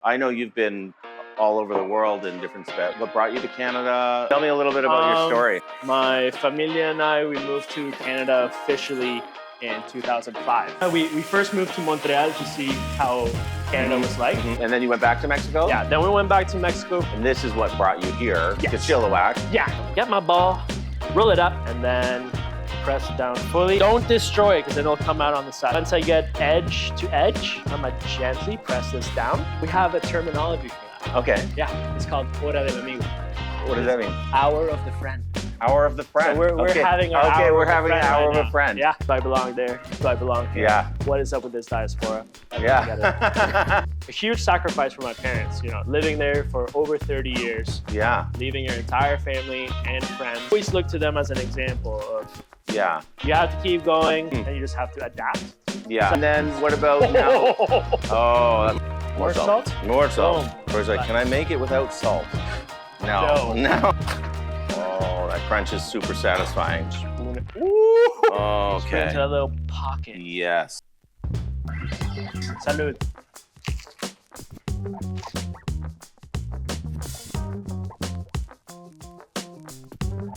I know you've been all over the world in different spots. What brought you to Canada? Tell me a little bit about your story. My familia and I, we moved to Canada officially in 2005. We first moved to Montreal to see how Canada was like. And then you went back to Mexico? Yeah, then we went back to Mexico. And this is what brought you here to Yes. Chilliwack. Yeah, get my ball, roll it up, and then press it down fully. Don't destroy it because then it'll come out on the side. Once I get edge to edge, I'm gonna gently press this down. We have a terminology for that. Okay. Yeah, it's called Hora del Amigo. What does that mean? Hour of the friend. Hour of the friend. So we're having our okay, hour we're of a having an friend hour right of a now. friend. Yeah, do I belong there? Do I belong here? Yeah. What is up with this diaspora? Yeah. A huge sacrifice for my parents, you know, living there for over 30 years, Yeah. leaving your entire family and friends. Always look to them as an example of Yeah. you have to keep going and you just have to adapt. Yeah. And then what about now? Oh, that's More salt? More salt. Boom. Or was like, can I make it without salt? No. No. Oh, that crunch is super satisfying. Ooh. Okay. Into a little pocket. Yes. Salud.